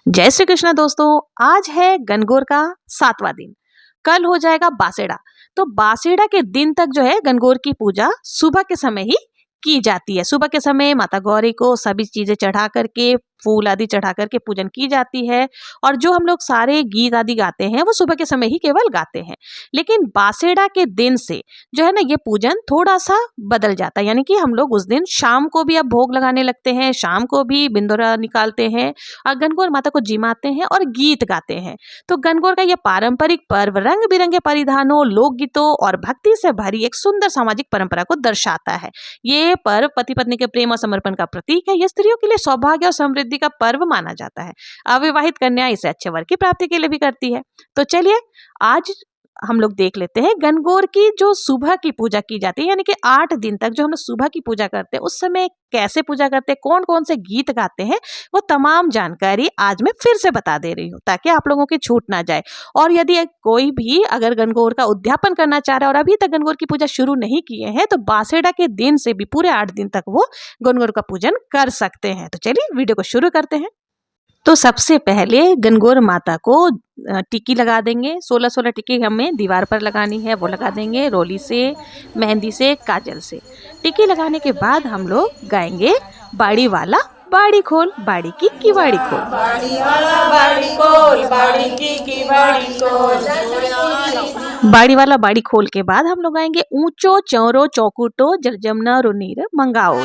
जय श्री कृष्ण दोस्तों। आज है गणगौर का 7वां दिन। कल हो जाएगा बासेड़ा। तो बासेड़ा के दिन तक जो है गणगौर की पूजा सुबह के समय ही की जाती है। सुबह के समय माता गौरी को सभी चीजें चढ़ा करके, फूल आदि चढ़ा करके पूजन की जाती है। और जो हम लोग सारे गीत आदि गाते हैं वो सुबह के समय ही केवल गाते हैं। लेकिन बासेड़ा के दिन से जो है ना, ये पूजन थोड़ा सा बदल जाता है। यानी कि हम लोग उस दिन शाम को भी अब भोग लगाने लगते हैं, शाम को भी बिंदोरा निकालते हैं और गणगौर माता को जिमाते हैं और गीत गाते हैं। तो गणगौर का यह पारंपरिक पर्व रंग बिरंगे परिधानों, लोकगीतों और भक्ति से भरी एक सुंदर सामाजिक परंपरा को दर्शाता है। ये पर्व पति पत्नी के प्रेम और समर्पण का प्रतीक है। यह स्त्रियों के लिए सौभाग्य और समृद्धि का पर्व माना जाता है। अविवाहित कन्या इसे अच्छे वर की प्राप्ति के लिए भी करती है। तो चलिए आज हम लोग देख लेते हैं गणगौर की जो सुबह की पूजा की जाती है, यानी कि 8 दिन तक जो हम लोग सुबह की पूजा करते हैं, उस समय कैसे पूजा करते हैं, कौन कौन से गीत गाते हैं, वो तमाम जानकारी आज मैं फिर से बता दे रही हूँ ताकि आप लोगों की छूट ना जाए। और यदि कोई भी अगर गणगौर का उद्यापन करना चाह रहा है और अभी तक गणगौर की पूजा शुरू नहीं किए हैं, तो बासेड़ा के दिन से भी पूरे 8 दिन तक वो गणगौर का पूजन कर सकते हैं। तो चलिए वीडियो को शुरू करते हैं। तो सबसे पहले गणगौर माता को टिक्की लगा देंगे। 16-16 टिक्की हमें दीवार पर लगानी है, वो लगा देंगे रोली से, मेहंदी से, काजल से। टिक्की लगाने के बाद हम लोग गाएंगे बाड़ी वाला बाड़ी खोल, बाड़ी की किवाड़ी खोल। बाड़ी वाला बाड़ी खोल, बाड़ी की किवाड़ी खोल। बाड़ी वाला बाड़ी खोल के बाद हम लोग आएंगे ऊंचो चौरो चौकुटो जल जमुना रुनीर मंगाओ।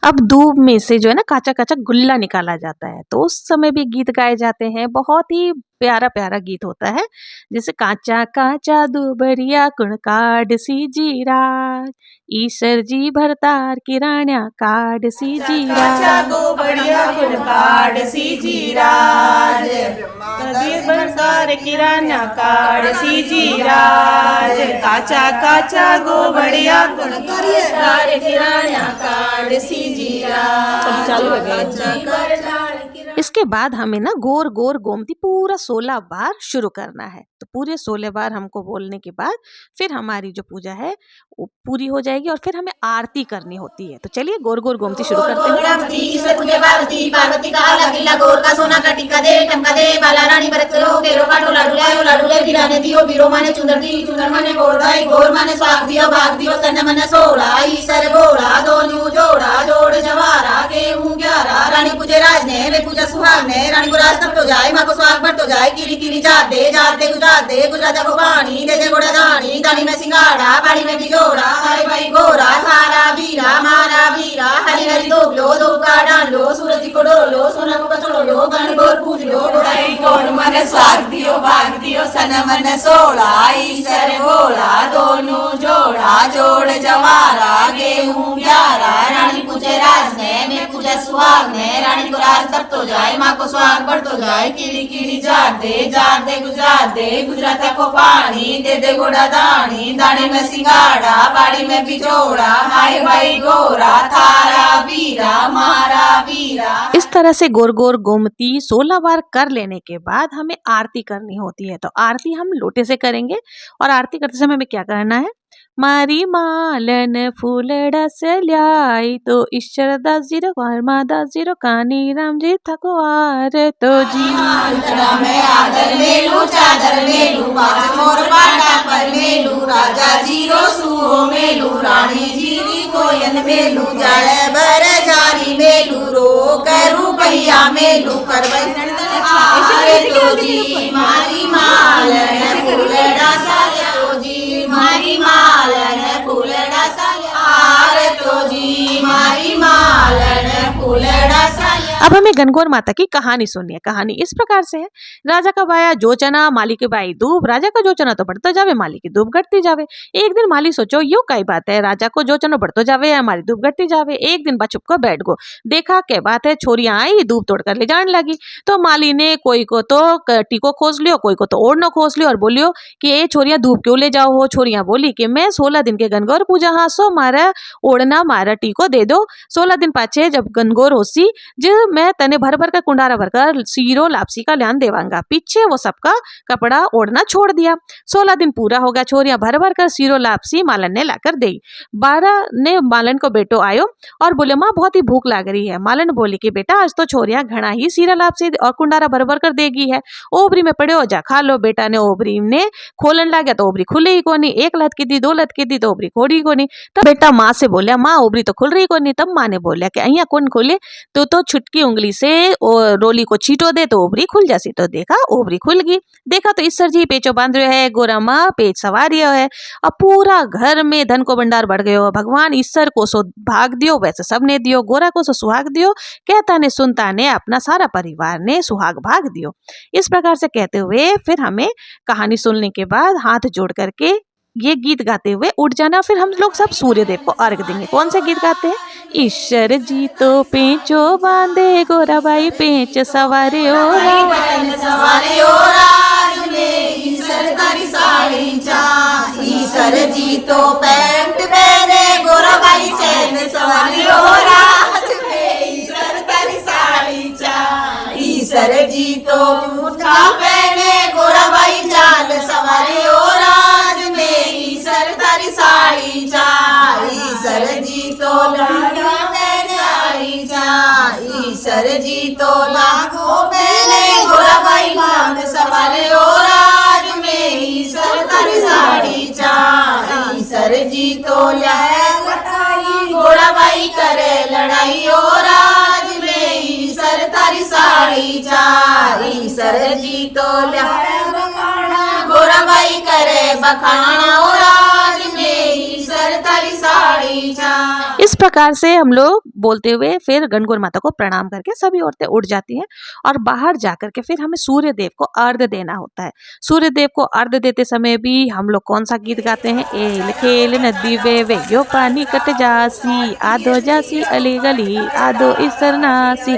अब दूब में से जो है ना काचा काचा गुल्ला निकाला जाता है, तो उस समय भी गीत गाए जाते हैं। बहुत ही प्यारा प्यारा गीत होता है, जैसे काचा काचा दुबरिया कुण काड सी जीराज, ईश्वर जी भरतार किराण्या काड सी जीराज, दुबरिया कुण काड सी जीराज, भरतार किराण्या काड सी जीराज, काचा काचा गोबड़िया कुण काड किराण्या काड सी जीराज। इसके बाद हमें ना गोर गोर गोमती पूरा 16 बार शुरू करना है। तो पूरे 16 बार हमको बोलने के बाद फिर हमारी जो पूजा है वो पूरी हो जाएगी और फिर हमें आरती करनी होती है। तो चलिए गोर गोर गोमती शुरू करते हैं। पार्वती का लगिला गोर का सोना का टीका दे, टमका दे, बाला रानी बरत लो, केरो का डोला डुलायो, लाडुले बिराने दियो, बीरो माने चुंदर दी, चुंदर माने गोर दाई, गोर माने स्वाग दियो, भाग दियो, सन मन सोड़ा, ईसर बोला, दोनू जोड़ा, जोड़ जवारा, गेहूं 11, रानी पूजे राज ने, वे पूजा सुहाग ने, रानी को राज तब तो जाए, माँ को स्वाग बढ़ तो जाए, कीरी कीरी जात दे गुजरात को पानी दे गोड़ा दानी, दानी में सिंगाड़ा, बाड़ी में बिजोड़ा, हरे भाई गोरा, थारा बीरा, मारा बीरा, हरी हरी दोब लो, दो का डाल लो, सूरज को डोल लो, सोना को कचड़ो लो, गणगौर पूज लो, गोड़ाई गोर मन स्वाग दियो, भाग दियो, सन मन सोड़ा, ईसर बोला, दोनों जोड़ा, जोड़ जवारा, गेहूं 11, रानी पूजे राज ने, मैं पूजा सुहाग ने, रानी को राज तब तो जाए, माँ को स्वाग बढ़ तो जाए, कीड़ी कीड़ी जात दे गुजरात को पानी दे गोड़ा दानी, दानी में सिंगाड़ा, बाड़ी में बिजोड़ा, हाय भाई गोरा, थारा बीरा, मारा बीरा। इस तरह से गोर गोर गोमती 16 बार कर लेने के बाद हमें आरती करनी होती है। तो आरती हम लोटे से करेंगे और आरती करते समय हमें क्या करना है, मारी मालन फूलड़ा से ल्याई, तो ईश्वर दास जी वर्मा दास जी कानी राम जी थकवार तो जी में आदर मेलू चादर मेलू, मोर पाटा पर मेलू, राजा जी रो सुहो मेलू, रानी जी री कोयन मेलू, जाले बर जारी मेलू, रो करू भैया मेलू, करवई तो जी मारी मालन फूलड़ा साल्या, तो जी मारी मालन फूलड़ा साल्या, तो जी मारी मालन फूलड़ा साल्या। अब हमें गणगौर माता की कहानी सुननी है। कहानी इस प्रकार से है। राजा का बाया जो चना, माली के बाई दूब। राजा का जो चना तो बढ़ता जावे, माली की दूब घटती जावे। एक दिन माली सोचो यो कई बात है, राजा को जो चना बढ़तो जावे या हमारी दूब घटती जावे। एक दिन बा चुप कर बैठ गो, देखा क्या बात है, छोरियां आई दूब तोड़कर ले जाने लगी। तो माली ने कोई को तो टीको खोज लियो, कोई को तो ओढ़ना खोज लियो और बोलियो कि ए छोरियां दूब क्यों ले जाओ हो। छोरियां बोली कि मैं 16 दिन के गणगौर पूजा हाँ, सो मारा ओढ़ना मारा टीको दे दो। 16 दिन पाछे जब गणगौर होसी जो मैं तने भर भर कर कुंडारा भरकर सीरो लापसी का ल्यान देवांगा। पीछे वो सबका कपड़ा ओढ़ना छोड़ दिया। 16 दिन पूरा हो गया, छोरियां भर भर कर सीरो लापसी मालन ने लाकर दी। 12 ने मालन को बेटो आयो और बोले माँ बहुत ही भूख लाग रही है। मालन बोली कि बेटा आज तो छोरियां घना ही सीरा लापसी और कुंडारा भर भर कर देगी है, ओबरी में पड़े हो जा खा लो। बेटा ने ओबरी ने खोलन लगा तो ओबरी खुले ही कोनी। 1 लत की दी, 2 लत की दी तो ओबरी खोड़ी कोनी। तब बेटा माँ से बोलिया माँ ओबरी तो खुल रही कोनी। तब माँ ने बोलिया कि अहिया कौन खोले, तो छुटकी उंगली से रोली को छीटो दे तो ओबरी खुल जासी। तो देखा ओबरी खुल गई। देखा तो ईश्वर जी पेचो बांध रहे है, गोरा माँ पेच सवारियो है। अब पूरा घर में धन को भंडार बढ़ गयो। भगवान ईश्वर को सो भाग दियो, वैसे सबने दियो। गोरा को सो सुहाग दियो, कहता ने सुनता ने अपना सारा परिवार ने सुहाग भाग दियो। इस प्रकार से कहते हुए फिर हमें कहानी सुनने के बाद हाथ जोड़ करके ये गीत गाते हुए उठ जाना। फिर हम लोग सब सूर्य देव को अर्घ देंगे। कौन से गीत गाते हैं? ईश्वर जी तो पेचो बांधे, गोरा बाई पेच सवारे ओ सवारे ओ राज में, ईश्वर तारी साड़ी चा। ईश्वर जी तो पैंट पहने, गोरा बाई चैन सवारे ओ राज में, ईश्वर तारी साड़ी चा। ईश्वर जी तो मुठा पहने, गोरा बाई चाल सवारे ओ राज में, ईश्वर तारी साड़ी चा। ईश्वर जी तो लाखों पहने साड़ी चा। ईश्वर जी तो लाखों पहने, गोरा बाई भाग सवारे ओ राज में, ईश्वर तारी साड़ी चा। ईश्वर जी तो लड़ाई, गोरा बाई करे लड़ाई ओ राज में, ईश्वर तारी साड़ी चा। ईश्वर जी तो गोरा बाई करे बखाना ओ राज में, ईश्वर तारी साड़ी चा। इस प्रकार से हम लोग बोलते हुए फिर गणगौर माता को प्रणाम करके सभी औरतें उठ जाती हैं और बाहर जाकर के फिर हमें सूर्य देव को अर्घ देना होता है। सूर्य देव को अर्घ देते समय भी हम लोग कौन सा गीत गाते हैं? एल खेल नदी वे यो पानी कट जासी, आधो जासी अली गली, आधो ईसर नासी।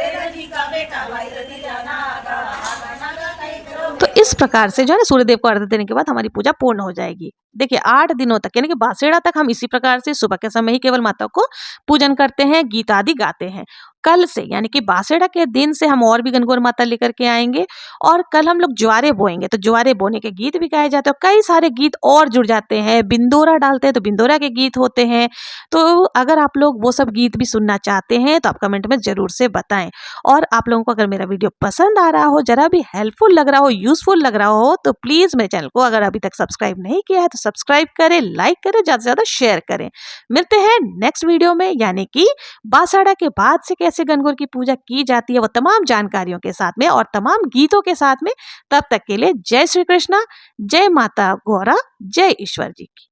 तो इस प्रकार से जो है ना सूर्यदेव को अर्घ देने के बाद हमारी पूजा पूर्ण हो जाएगी। देखिए 8 दिनों तक यानी कि बासेड़ा तक हम इसी प्रकार से सुबह के समय ही केवल माता को पूजन करते हैं, गीत आदि गाते हैं। कल से यानी कि बासेड़ा के दिन से हम और भी गणगौर माता लेकर के आएंगे और कल हम लोग ज्वारे बोएंगे तो ज्वारे बोने के गीत भी गाए जाते हैं। कई सारे गीत और जुड़ जाते हैं, बिंदोरा डालते हैं तो बिंदोरा के गीत होते हैं। तो अगर आप लोग वो सब गीत भी सुनना चाहते हैं तो आप कमेंट में जरूर से बताएं। और आप लोगों को अगर मेरा वीडियो पसंद आ रहा हो, जरा भी हेल्पफुल लग रहा हो, यूजफुल लग रहा हो तो प्लीज मेरे चैनल को अगर अभी तक सब्सक्राइब नहीं किया है तो सब्सक्राइब करें, लाइक करें, ज्यादा से ज्यादा शेयर करें। मिलते हैं नेक्स्ट वीडियो में यानी कि बासाड़ा के बाद से कैसे गणगौर की पूजा की जाती है वो तमाम जानकारियों के साथ में और तमाम गीतों के साथ में। तब तक के लिए जय श्री कृष्णा, जय माता गौरा, जय ईश्वर जी की।